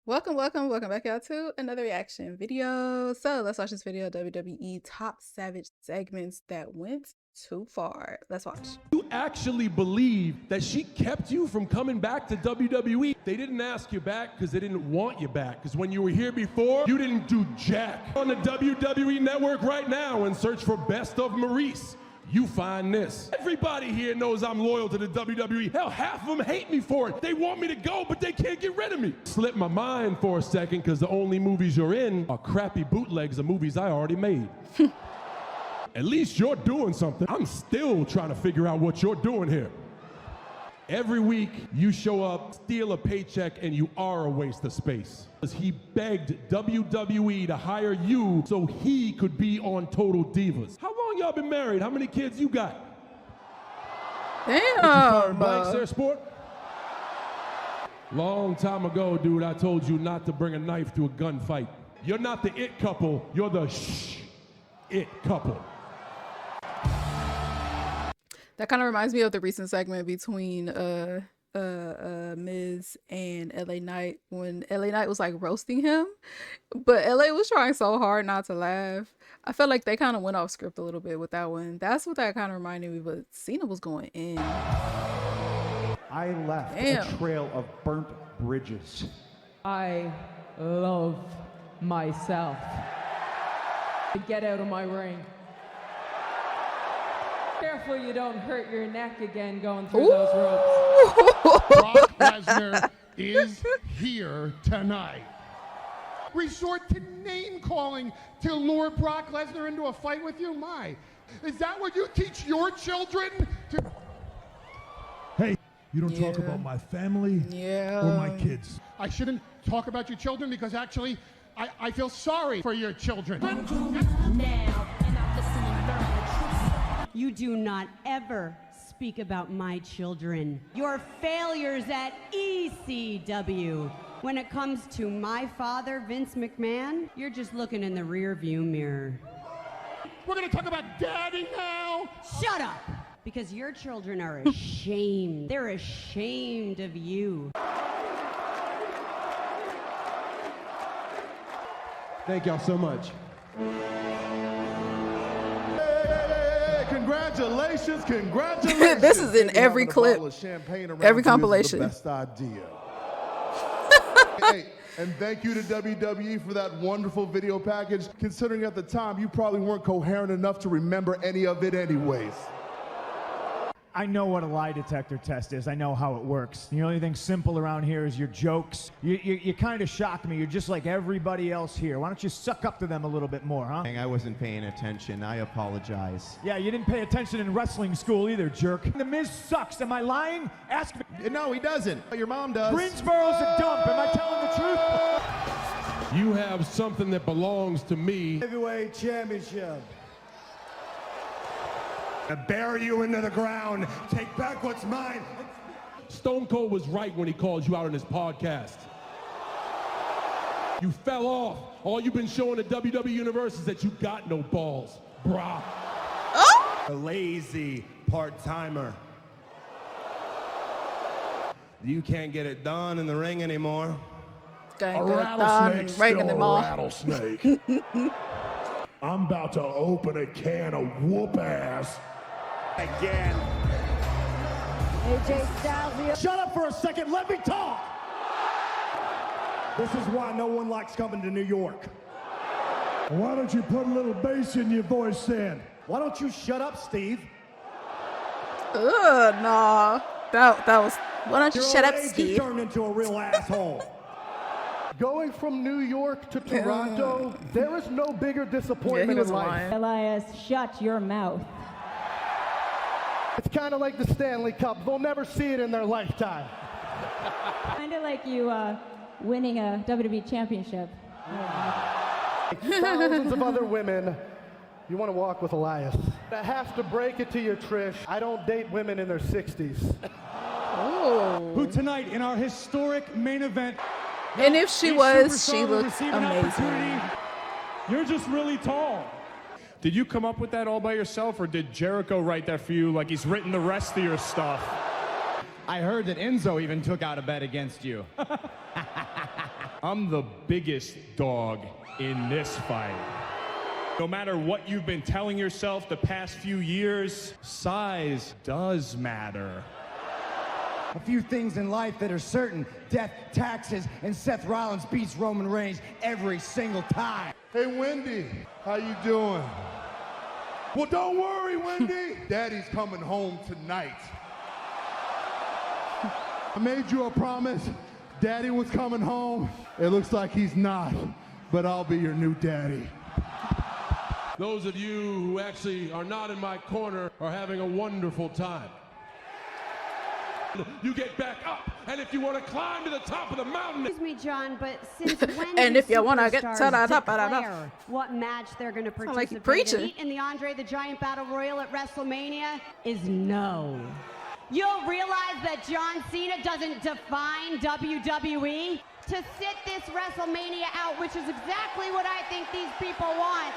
Welcome back, y'all, to another reaction video. So let's watch this video, WWE Top Savage Segments That Went Too Far. Let's watch. You actually believe that she kept you from coming back to WWE? They didn't ask you back because they didn't want you back. Because when you were here before, you didn't do jack. On the WWE network right now and search for Best of Maurice. You find this. Everybody here knows I'm loyal to the WWE. Hell, half of them hate me for it. They want me to go, but they can't get rid of me. Slipped my mind for a second because the only movies you're in are crappy bootlegs of movies I already made. At least you're doing something. I'm still trying to figure out what you're doing here. Every week you show up, steal a paycheck, and you are a waste of space. He begged WWE to hire you so he could be on Total Divas. How long y'all been married? How many kids you got? Damn. Blanks there, sport? Long time ago, dude, I told you not to bring a knife to a gunfight. You're not the it couple, you're the it couple. That kind of reminds me of the recent segment between Miz and LA Knight, when LA Knight was like roasting him, but LA was trying so hard not to laugh. I felt like they kind of went off script a little bit with that one. That's what that kind of reminded me, but Cena was going in. I left a trail of burnt bridges. I love myself. Get out of my ring. Careful you don't hurt your neck again going through those ropes. Brock Lesnar is here tonight. Resort to name calling to lure Brock Lesnar into a fight with you? My, is that what you teach your children to? Hey, you don't talk about my family or my kids. I shouldn't talk about your children because actually I feel sorry for your children. You do not ever speak about my children. Your failures at ECW. When it comes to my father, Vince McMahon, you're just looking in the rear-view mirror. We're gonna talk about daddy now? Shut up! Because your children are ashamed. They're ashamed of you. Thank y'all so much. Congratulations. This is in every clip, every compilation. Best idea. Hey, and thank you to WWE for that wonderful video package, considering at the time you probably weren't coherent enough to remember any of it anyways. I know what a lie detector test is. I know how it works. The only thing simple around here is your jokes. You kind of shock me. You're just like everybody else here. Why don't you suck up to them a little bit more, huh? I wasn't paying attention. I apologize. Yeah, you didn't pay attention in wrestling school either, jerk. The Miz sucks. Am I lying? Ask me. No, he doesn't. Your mom does. Greensboro's a dump. Am I telling the truth? You have something that belongs to me. Heavyweight championship. I bury you into the ground. Take back what's mine. Stone Cold was right when he called you out on his podcast. You fell off. All you've been showing the WWE Universe is that you got no balls, brah. A lazy part-timer. You can't get it done in the ring anymore. A rattlesnake, right in the mall. Rattlesnake. I'm about to open a can of whoop ass. Again. AJ Styles. Shut up for a second, let me talk! This is why no one likes coming to New York. Why don't you put a little bass in your voice then? Why don't you shut up, Steve? Nah. That was, why don't you shut up, Steve? You turned into a real asshole. Going from New York to Toronto, there is no bigger disappointment in life. Elias, shut your mouth. It's kind of like the Stanley Cup. They'll never see it in their lifetime. Kind of like you winning a WWE championship. Thousands of other women, you want to walk with Elias. I have to break it to you, Trish. I don't date women in their 60s. Oh. Who tonight in our historic main event. And if she was, she looked amazing. You're just really tall. Did you come up with that all by yourself, or did Jericho write that for you like he's written the rest of your stuff? I heard that Enzo even took out a bet against you. I'm the biggest dog in this fight. No matter what you've been telling yourself the past few years, size does matter. A few things in life that are certain: death, taxes, and Seth Rollins beats Roman Reigns every single time. Hey, Wendy, how you doing? Well, don't worry, Wendy. Daddy's coming home tonight. I made you a promise. Daddy was coming home. It looks like he's not, but I'll be your new daddy. Those of you who actually are not in my corner are having a wonderful time. You get back up, and if you want to climb to the top of the mountain... Excuse me, John, but since when And do if you want to get to superstars the top, declare what match they're going to like you participate in the Andre the Giant Battle Royal at WrestleMania is no. You'll realize that John Cena doesn't define WWE. To sit this WrestleMania out, which is exactly what I think these people want.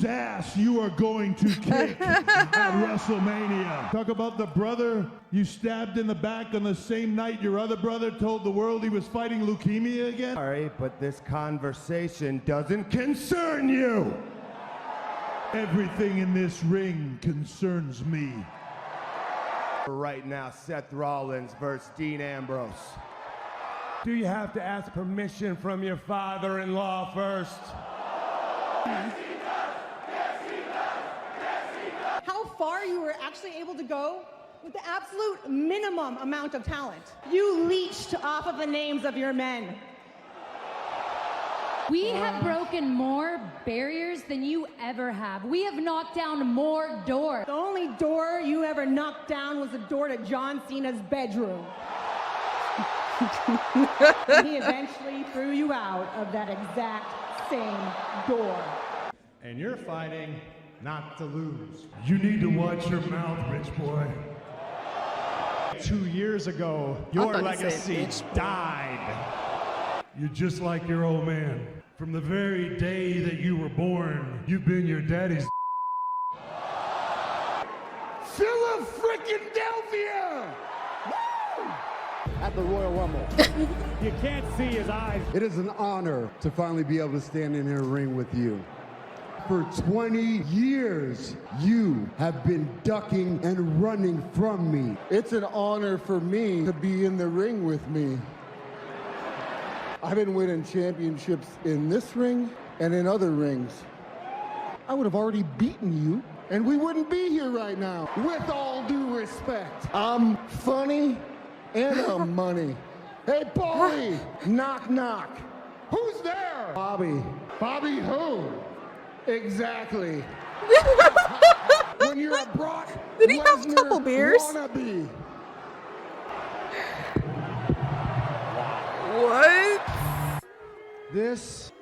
Ass you are going to kick at WrestleMania. Talk about the brother you stabbed in the back on the same night your other brother told the world he was fighting leukemia again. Sorry, but this conversation doesn't concern you. Everything in this ring concerns me. Right now, Seth Rollins versus Dean Ambrose. Do you have to ask permission from your father-in-law first? How far you were actually able to go with the absolute minimum amount of talent. You leached off of the names of your men. We have broken more barriers than you ever have. We have knocked down more doors. The only door you ever knocked down was the door to John Cena's bedroom. And he eventually threw you out of that exact same door. And you're fighting not to lose. You need to watch your mouth, rich boy. 2 years ago, your legacy died. You're just like your old man. From the very day that you were born, you've been your daddy's Philadelphia! At the Royal Rumble. You can't see his eyes. It is an honor to finally be able to stand in a ring with you. For 20 years, you have been ducking and running from me. It's an honor for me to be in the ring with me. I've been winning championships in this ring and in other rings. I would have already beaten you, and we wouldn't be here right now. With all due respect, I'm funny and I'm money. Hey, Paulie! Knock, knock. Who's there? Bobby. Bobby who? Exactly. When you're a Brock Did he have a Lesnar couple beers? wannabe. What? This?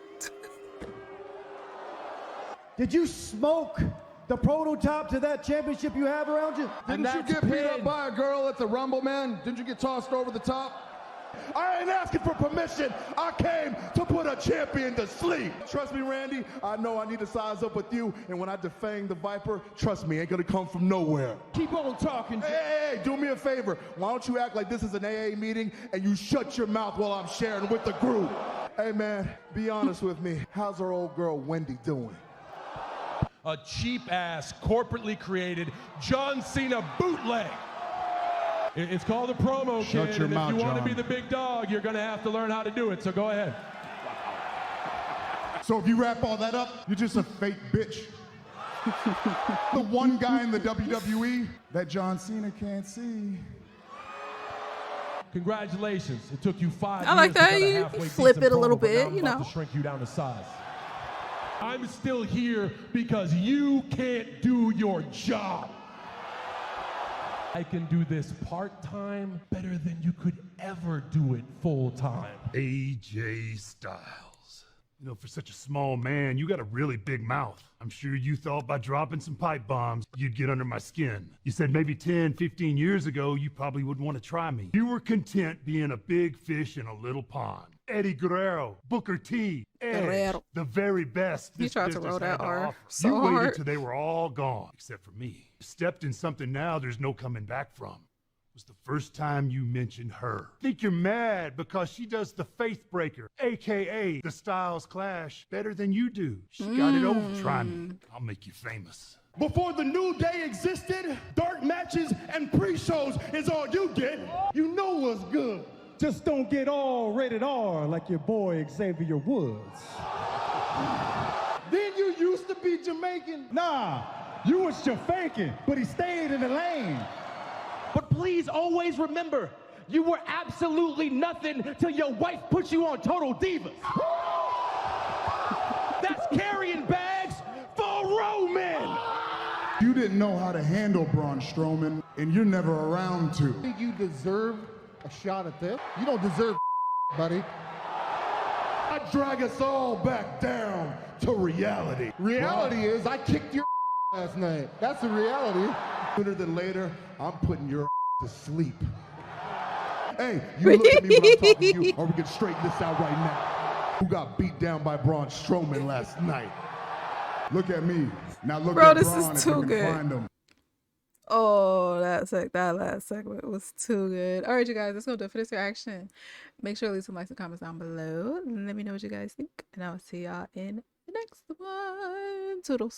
Did you smoke the prototype to that championship you have around you? Didn't you get beat up by a girl at the Rumble, man? Didn't you get tossed over the top? I ain't asking for permission. I came to put a champion to sleep. Trust me, Randy, I know I need to size up with you, and when I defang the Viper, trust me, ain't gonna come from nowhere. Keep on talking. Hey, do me a favor. Why don't you act like this is an AA meeting and you shut your mouth while I'm sharing with the group? Hey, man, be honest with me. How's our old girl Wendy doing? A cheap-ass, corporately created John Cena bootleg. It's called a promo, Shut kid, your and mouth, if you want to John. be the big dog, you're going to have to learn how to do it, so go ahead. So if you wrap all that up, you're just a fake bitch. The one guy in the WWE that John Cena can't see. Congratulations. It took you 5 years I like to that. cut a You halfway flip decent it a little promo, but now bit, I'm you about know. to shrink you down to size. I'm still here because you can't do your job. I can do this part-time better than you could ever do it full-time. AJ Styles. You know, for such a small man, you got a really big mouth. I'm sure you thought by dropping some pipe bombs, you'd get under my skin. You said maybe 10, 15 years ago, you probably would want to try me. You were content being a big fish in a little pond. Eddie Guerrero, Booker T, Edge, Guerrero. the very best You this tried to business roll had that to R offer. so You waited hard. till they were all gone, except for me. Stepped in something now there's no coming back from. was the first time you mentioned her. Think you're mad because she does the Faith Breaker, aka the Styles Clash, better than you do. She got it over. Try me. I'll make you famous. Before the New Day existed, dark matches and pre-shows is all you get. You know what's good. Just don't get all rated R like your boy Xavier Woods. Then you used to be Jamaican. Nah, you was Jamaican, but he stayed in the lane. But please always remember, you were absolutely nothing till your wife put you on Total Divas. That's carrying bags for Roman. You didn't know how to handle Braun Strowman, and you're never around to. Think you deserve a shot at this? You don't deserve buddy. I drag us all back down to reality. Reality is I kicked your last night. That's the reality. Sooner than later, I'm putting your to sleep. Hey, you look at me when I'm talking to you, or we can straighten this out right now. Who got beat down by Braun Strowman last night? Look at me. Now look Bro, at this Braun is if too you can good. find him. Oh, that last segment was too good. All right, you guys, let's go do it for this reaction. Make sure to leave some likes and comments down below. Let me know what you guys think, and I'll see y'all in the next one. Toodles.